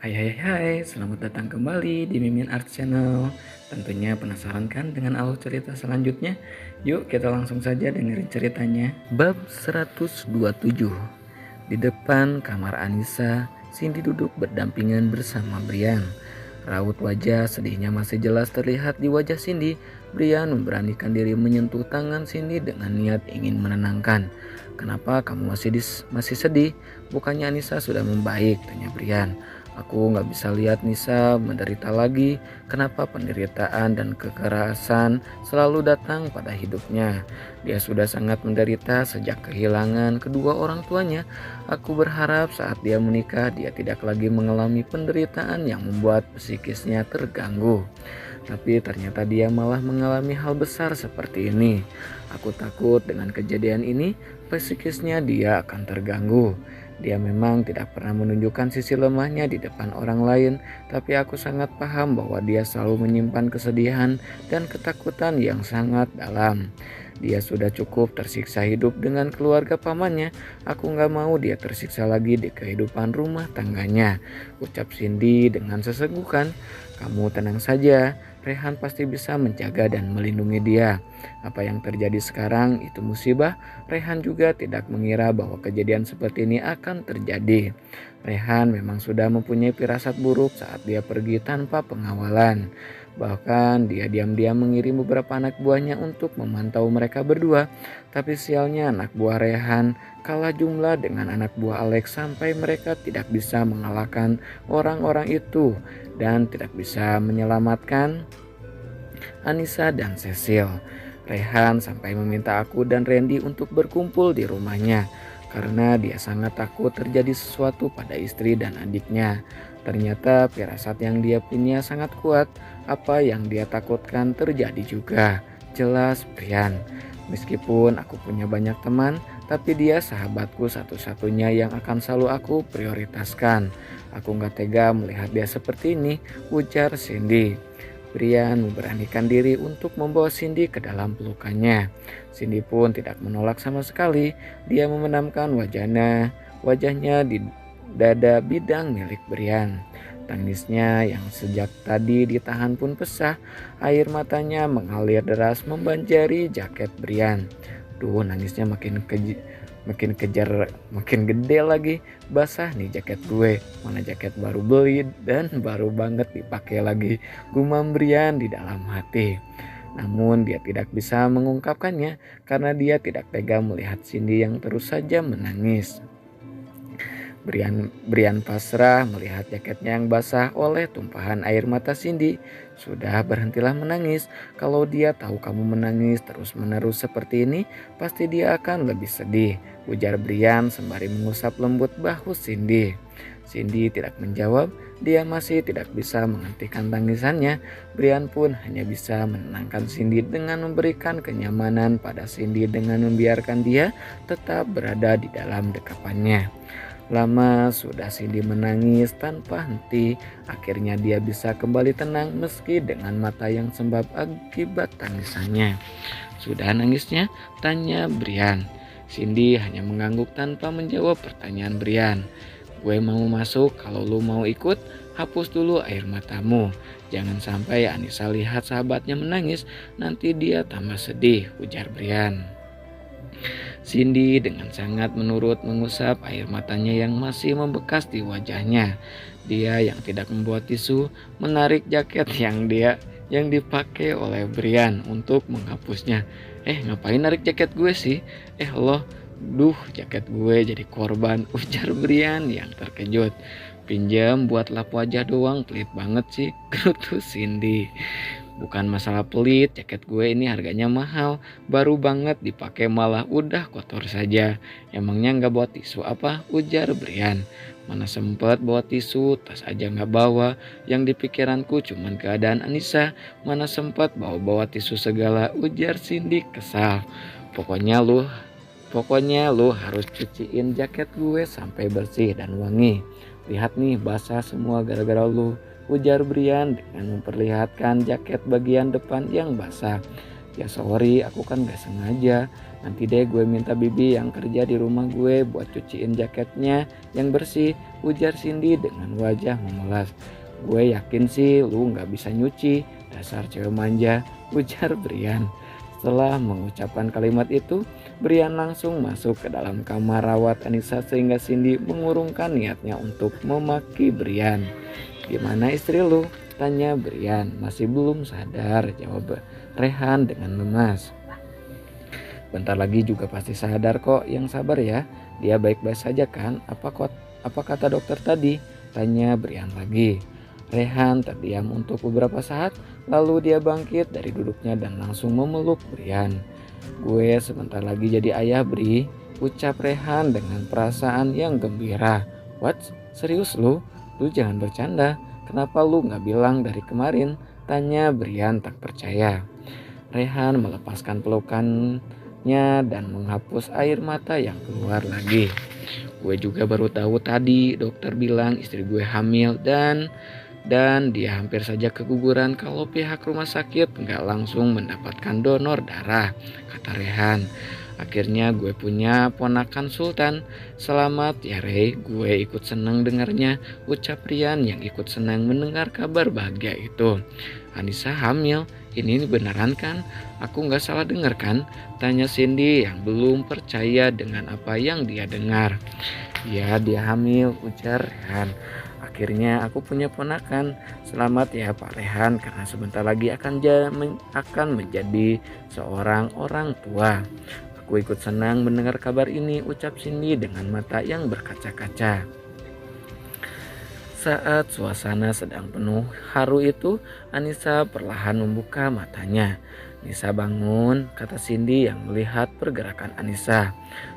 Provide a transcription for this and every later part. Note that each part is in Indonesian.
Selamat datang kembali di Mimin Art Channel. Tentunya penasaran kan dengan alur cerita selanjutnya? Yuk kita langsung saja dengerin ceritanya. Bab 127. Di depan kamar Anissa, Cindy duduk berdampingan bersama Brian. Raut wajah sedihnya masih jelas terlihat di wajah Cindy. Brian memberanikan diri menyentuh tangan Cindy dengan niat ingin menenangkan. "Kenapa kamu masih sedih? Bukannya Anissa sudah membaik?" tanya Brian. "Aku gak bisa lihat Nisa menderita lagi. Kenapa penderitaan dan kekerasan selalu datang pada hidupnya? Dia sudah sangat menderita sejak kehilangan kedua orang tuanya. Aku berharap saat dia menikah dia tidak lagi mengalami penderitaan yang membuat psikisnya terganggu. Tapi ternyata dia malah mengalami hal besar seperti ini. Aku takut dengan kejadian ini psikisnya dia akan terganggu. Dia memang tidak pernah menunjukkan sisi lemahnya di depan orang lain, tapi aku sangat paham bahwa dia selalu menyimpan kesedihan dan ketakutan yang sangat dalam. Dia sudah cukup tersiksa hidup dengan keluarga pamannya. Aku gak mau dia tersiksa lagi di kehidupan rumah tangganya," ucap Cindy dengan sesenggukan. "Kamu tenang saja, Rehan pasti bisa menjaga dan melindungi dia. Apa yang terjadi sekarang itu musibah. Rehan juga tidak mengira bahwa kejadian seperti ini akan terjadi. Rehan memang sudah mempunyai firasat buruk saat dia pergi tanpa pengawalan. Bahkan dia diam-diam mengirim beberapa anak buahnya untuk memantau mereka berdua. Tapi sialnya anak buah Rehan kalah jumlah dengan anak buah Alex sampai mereka tidak bisa mengalahkan orang-orang itu dan tidak bisa menyelamatkan Anissa dan Cecil. Rehan sampai meminta aku dan Randy untuk berkumpul di rumahnya karena dia sangat takut terjadi sesuatu pada istri dan adiknya. Ternyata firasat yang dia punya sangat kuat. Apa yang dia takutkan terjadi juga. Jelas Brian. Meskipun aku punya banyak teman, tapi dia sahabatku satu-satunya yang akan selalu aku prioritaskan. Aku gak tega melihat dia seperti ini," ujar Cindy. Brian memberanikan diri untuk membawa Cindy ke dalam pelukannya. Cindy pun tidak menolak sama sekali. Dia membenamkan wajahnya di dada bidang milik Brian. Tangisnya yang sejak tadi ditahan pun pesah. Air matanya mengalir deras membanjiri jaket Brian. Duh, nangisnya makin kejar, makin gede lagi. "Basah nih jaket gue, mana jaket baru beli dan baru banget dipakai lagi," gumam Brian di dalam hati. Namun dia tidak bisa mengungkapkannya karena dia tidak tega melihat Cindy yang terus saja menangis. Brian pasrah melihat jaketnya yang basah oleh tumpahan air mata Cindy. "Sudah, berhentilah menangis. Kalau dia tahu kamu menangis terus-menerus seperti ini, pasti dia akan lebih sedih," ujar Brian sembari mengusap lembut bahu Cindy. Cindy tidak menjawab. Dia masih tidak bisa menghentikan tangisannya. Brian pun hanya bisa menenangkan Cindy dengan memberikan kenyamanan pada Cindy dengan membiarkan dia tetap berada di dalam dekapannya. Lama sudah Cindy menangis tanpa henti. Akhirnya dia bisa kembali tenang meski dengan mata yang sembab akibat tangisannya. "Sudah nangisnya?" tanya Brian. Cindy hanya mengangguk tanpa menjawab pertanyaan Brian. "Gue mau masuk, kalau lu mau ikut, hapus dulu air matamu. Jangan sampai Anissa lihat sahabatnya menangis, nanti dia tambah sedih," ujar Brian. Cindy dengan sangat menurut mengusap air matanya yang masih membekas di wajahnya. Dia yang tidak membawa tisu menarik jaket yang dipakai oleh Brian untuk menghapusnya. Ngapain narik jaket gue sih? Loh, duh, jaket gue jadi korban," ujar Brian yang terkejut. "Pinjam buat lap wajah doang, pelit banget sih," gerutu Cindy. "Bukan masalah pelit, jaket gue ini harganya mahal, baru banget dipakai malah udah kotor saja. Emangnya nggak bawa tisu apa?" ujar Brian. "Mana sempet bawa tisu, tas aja nggak bawa. Yang di pikiranku cuman keadaan Anissa. Mana sempet bawa tisu segala," ujar Cindy kesal. Pokoknya lu harus cuciin jaket gue sampai bersih dan wangi. Lihat nih, basah semua gara-gara lu," ujar Brian dengan memperlihatkan jaket bagian depan yang basah. Ya sorry, aku kan gak sengaja. Nanti deh gue minta Bibi yang kerja di rumah gue buat cuciin jaketnya yang bersih, ujar Cindy dengan wajah memelas. Gue yakin sih lu gak bisa nyuci, dasar cewek manja, ujar Brian. Setelah mengucapkan kalimat itu, Brian langsung masuk ke dalam kamar rawat Anissa sehingga Cindy mengurungkan niatnya untuk memaki Brian. Gimana istri lu? Tanya Brian. Masih belum sadar, jawab Rehan dengan lemas. Bentar lagi juga pasti sadar kok, yang sabar ya. Dia baik-baik saja kan? Apa kata dokter tadi? Tanya Brian lagi. Rehan terdiam untuk beberapa saat, lalu dia bangkit dari duduknya dan langsung memeluk Brian. Gue sebentar lagi jadi ayah, Bri, ucap Rehan dengan perasaan yang gembira. What? Serius lu? Lu jangan bercanda. Kenapa lu gak bilang dari kemarin? Tanya Brian tak percaya. Rehan melepaskan pelukannya dan menghapus air mata yang keluar lagi. Gue juga baru tahu tadi dokter bilang istri gue hamil dan dia hampir saja keguguran kalau pihak rumah sakit nggak langsung mendapatkan donor darah, kata Rehan. Akhirnya gue punya ponakan Sultan. Selamat ya Rey, gue ikut senang dengarnya, ucap Rian yang ikut senang mendengar kabar bahagia itu. Anissa hamil, ini beneran kan? Aku nggak salah dengar kan? Tanya Cindy yang belum percaya dengan apa yang dia dengar. Ya dia hamil, ujar Rehan. Akhirnya aku punya ponakan. Selamat ya Pak Rehan, karena sebentar lagi akan menjadi seorang orang tua. Aku ikut senang mendengar kabar ini, ucap Cindy dengan mata yang berkaca-kaca. Saat suasana sedang penuh haru itu, Anissa perlahan membuka matanya. Nisa bangun, kata Cindy yang melihat pergerakan Anissa.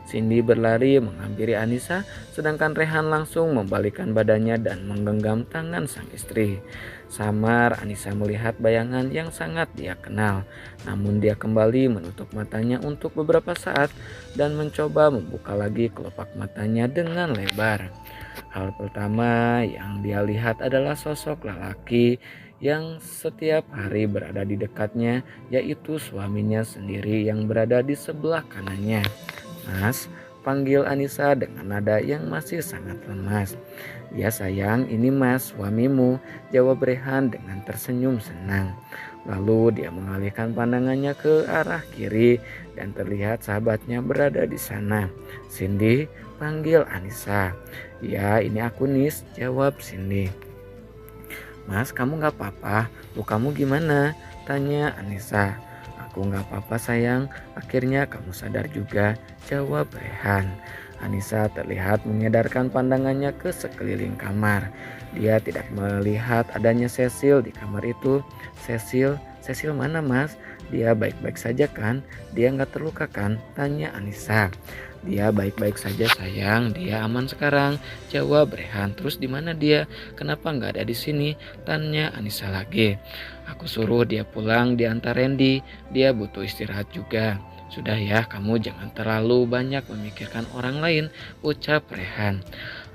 Cindy berlari menghampiri Anissa, sedangkan Rehan langsung membalikkan badannya dan menggenggam tangan sang istri. Samar Anissa melihat bayangan yang sangat dia kenal, namun dia kembali menutup matanya untuk beberapa saat dan mencoba membuka lagi kelopak matanya dengan lebar. Hal pertama yang dia lihat adalah sosok lelaki yang setiap hari berada di dekatnya, yaitu suaminya sendiri yang berada di sebelah kanannya. Mas, panggil Anissa dengan nada yang masih sangat lemas. Ya sayang, ini Mas, suamimu, jawab Rehan dengan tersenyum senang. Lalu dia mengalihkan pandangannya ke arah kiri dan terlihat sahabatnya berada di sana. Cindy, panggil Anissa. Ya, ini aku Nis, jawab Cindy. Mas, kamu gak apa-apa? Lukamu gimana? Tanya Anissa. Aku gak apa-apa sayang, akhirnya kamu sadar juga, jawab Rehan. Anissa terlihat menyadarkan pandangannya ke sekeliling kamar. Dia tidak melihat adanya Cecil di kamar itu. Cecil mana Mas? Dia baik-baik saja kan? Dia gak terluka kan? Tanya Anissa. Dia baik-baik saja sayang, dia aman sekarang, jawab Rehan. Terus di mana dia? Kenapa nggak ada di sini? Tanya Anissa lagi. Aku suruh dia pulang diantar Randy, dia butuh istirahat juga. Sudah ya, kamu jangan terlalu banyak memikirkan orang lain, ucap Rehan.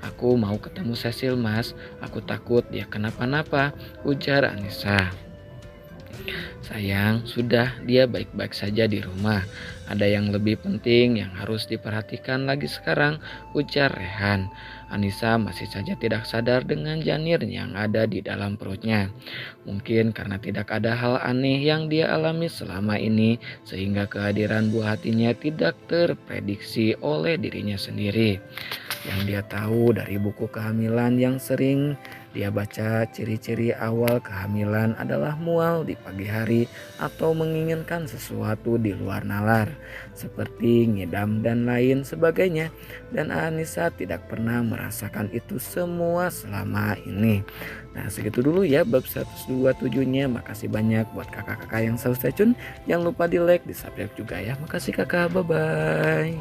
Aku mau ketemu Cecil Mas, aku takut dia kenapa-napa, ujar Anissa. Sayang, sudah, dia baik-baik saja di rumah. Ada yang lebih penting yang harus diperhatikan lagi sekarang, ujar Rehan. Anissa masih saja tidak sadar dengan janin yang ada di dalam perutnya. Mungkin karena tidak ada hal aneh yang dia alami selama ini, sehingga kehadiran buah hatinya tidak terprediksi oleh dirinya sendiri. Yang dia tahu dari buku kehamilan yang sering dia baca, ciri-ciri awal kehamilan adalah mual di pagi hari atau menginginkan sesuatu di luar nalar, seperti ngidam dan lain sebagainya. Dan Anissa tidak pernah merasakan itu semua selama ini. Nah segitu dulu ya bab 127-nya. Makasih banyak buat kakak-kakak yang selalu stay tune. Jangan lupa di like, di subscribe juga ya. Makasih kakak, bye-bye.